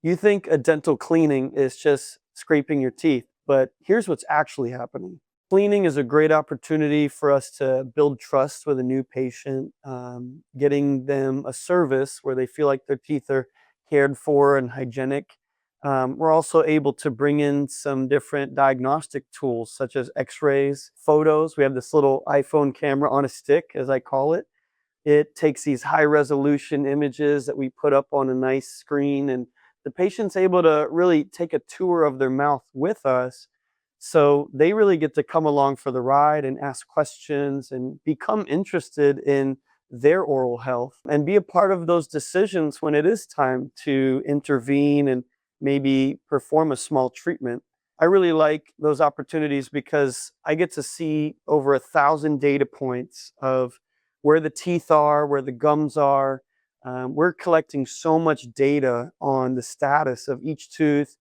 You think a dental cleaning is just scraping your teeth, but here's what's actually happening. Cleaning is a great opportunity for us to build trust with a new patient, getting them a service where they feel like their teeth are cared for and hygienic. We're also able to bring in some different diagnostic tools such as x-rays, photos. We have this little iPhone camera on a stick, as I call it. It takes these high resolution images that we put up on a nice screen, and the patient's able to really take a tour of their mouth with us. So they really get to come along for the ride and ask questions and become interested in their oral health and be a part of those decisions when it is time to intervene and maybe perform a small treatment. I really like those opportunities because I get to see over 1,000 data points of where the teeth are, where the gums are. We're collecting so much data on the status of each tooth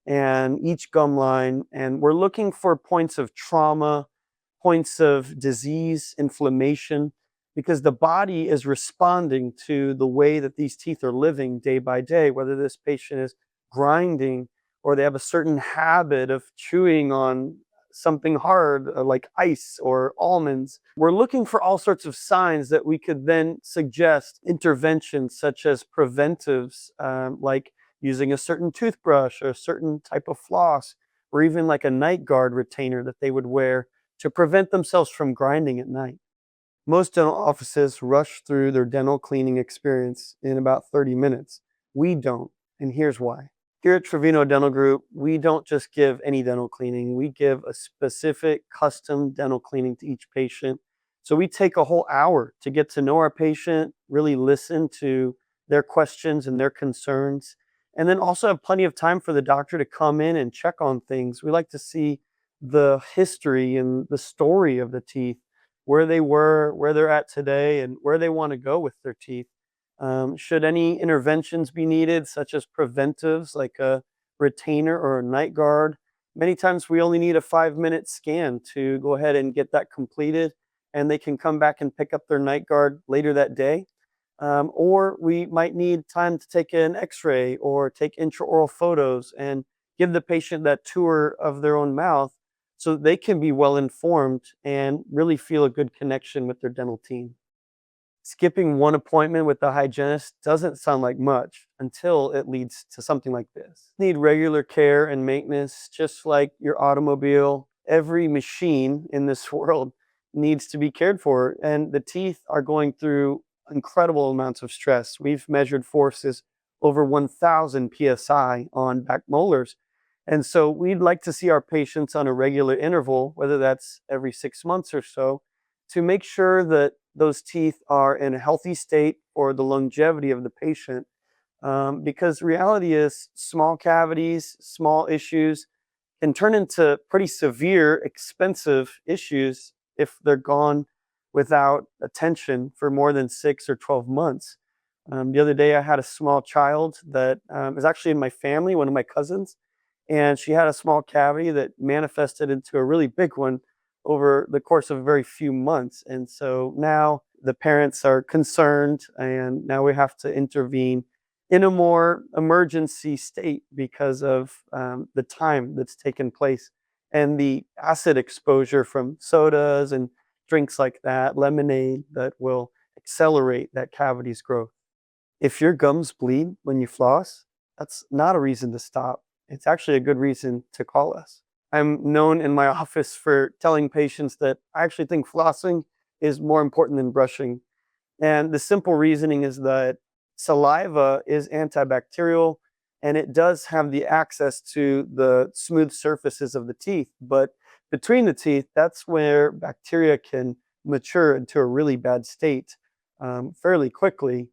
and each gum line, and we're looking for points of trauma, points of disease, inflammation, because the body is responding to the way that these teeth are living day by day, whether this patient is grinding or they have a certain habit of chewing on something hard like ice or almonds. We're looking for all sorts of signs that we could then suggest interventions such as preventives, like using a certain toothbrush or a certain type of floss, or even like a night guard retainer that they would wear to prevent themselves from grinding at night. Most dental offices rush through their dental cleaning experience in about 30 minutes. We don't, and here's why. Here at Trevino Dental Group, we don't just give any dental cleaning. We give a specific custom dental cleaning to each patient. So we take a whole hour to get to know our patient, really listen to their questions and their concerns, and then also have plenty of time for the doctor to come in and check on things. We like to see the history and the story of the teeth, where they were, where they're at today, and where they want to go with their teeth. Should any interventions be needed, such as preventives like a retainer or a night guard, many times we only need a 5-minute scan to go ahead and get that completed, and they can come back and pick up their night guard later that day. Or we might need time to take an x-ray or take intraoral photos and give the patient that tour of their own mouth so that they can be well informed and really feel a good connection with their dental team. Skipping one appointment with the hygienist doesn't sound like much until it leads to something like this. Need regular care and maintenance, just like your automobile. Every machine in this world needs to be cared for, and the teeth are going through incredible amounts of stress. We've measured forces over 1,000 psi on back molars. And so we'd like to see our patients on a regular interval, whether that's every 6 months or so, to make sure that those teeth are in a healthy state for the longevity of the patient. Because reality is small cavities, small issues can turn into pretty severe, expensive issues if they're gone without attention for more than 6 or 12 months. The other day, I had a small child that is actually in my family, one of my cousins, and she had a small cavity that manifested into a really big one over the course of a very few months. And so now the parents are concerned, and now we have to intervene in a more emergency state because of the time that's taken place and the acid exposure from sodas and drinks like that, lemonade, that will accelerate that cavity's growth. If your gums bleed when you floss, that's not a reason to stop. It's actually a good reason to call us. I'm known in my office for telling patients that I actually think flossing is more important than brushing. And the simple reasoning is that saliva is antibacterial and it does have the access to the smooth surfaces of the teeth. But between the teeth, that's where bacteria can mature into a really bad state fairly quickly.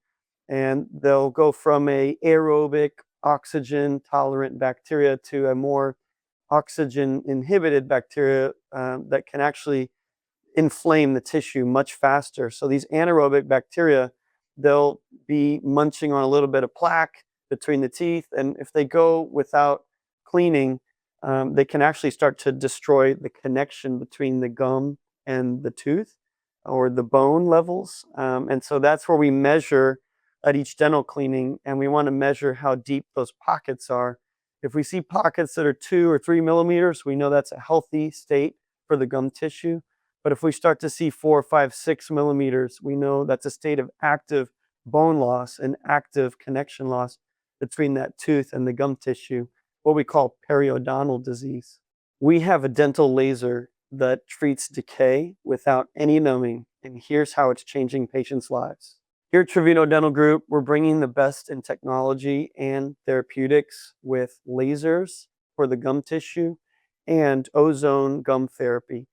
And they'll go from a aerobic, oxygen tolerant bacteria to a more oxygen inhibited bacteria that can actually inflame the tissue much faster. So these anaerobic bacteria, they'll be munching on a little bit of plaque between the teeth, and if they go without cleaning, they can actually start to destroy the connection between the gum and the tooth or the bone levels. And so that's where we measure at each dental cleaning, and we want to measure how deep those pockets are. If we see pockets that are 2 or 3 millimeters, we know that's a healthy state for the gum tissue. But if we start to see 4, 5, 6 millimeters, we know that's a state of active bone loss and active connection loss between that tooth and the gum tissue, what we call periodontal disease. We have a dental laser that treats decay without any numbing, and here's how it's changing patients' lives. Here at Trevino Dental Group, we're bringing the best in technology and therapeutics with lasers for the gum tissue and ozone gum therapy.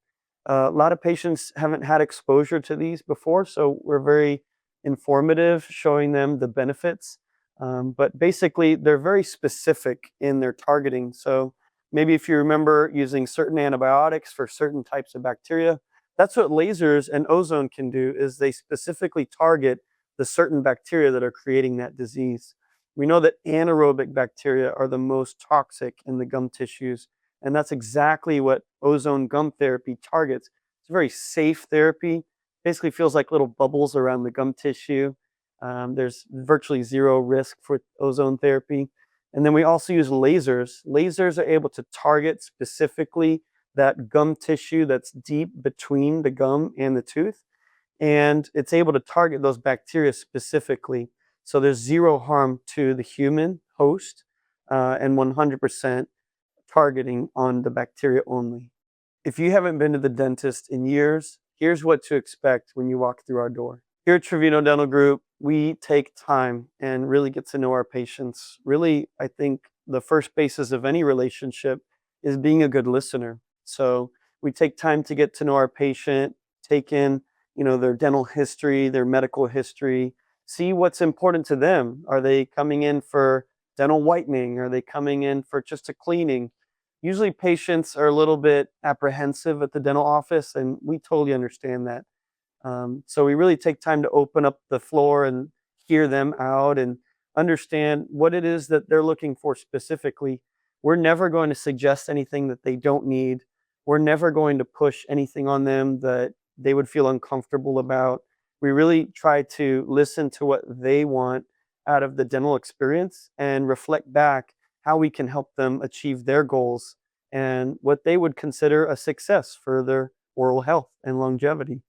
A lot of patients haven't had exposure to these before, so we're very informative, showing them the benefits. But basically, they're very specific in their targeting. So maybe if you remember using certain antibiotics for certain types of bacteria, that's what lasers and ozone can do, is they specifically target the certain bacteria that are creating that disease. We know that anaerobic bacteria are the most toxic in the gum tissues, and that's exactly what ozone gum therapy targets. It's a very safe therapy. Basically feels like little bubbles around the gum tissue. There's virtually zero risk for ozone therapy. And then we also use lasers. Lasers are able to target specifically that gum tissue that's deep between the gum and the tooth. And it's able to target those bacteria specifically. So there's zero harm to the human host, and 100% targeting on the bacteria only. If you haven't been to the dentist in years, here's what to expect when you walk through our door. Here at Trevino Dental Group, we take time and really get to know our patients. Really, I think the first basis of any relationship is being a good listener. So we take time to get to know our patient, take in, their dental history, their medical history, see what's important to them. Are they coming in for dental whitening? Are they coming in for just a cleaning? Usually patients are a little bit apprehensive at the dental office, and we totally understand that. So we really take time to open up the floor and hear them out and understand what it is that they're looking for specifically. We're never going to suggest anything that they don't need. We're never going to push anything on them that they would feel uncomfortable about. We really try to listen to what they want out of the dental experience and reflect back how we can help them achieve their goals and what they would consider a success for their oral health and longevity.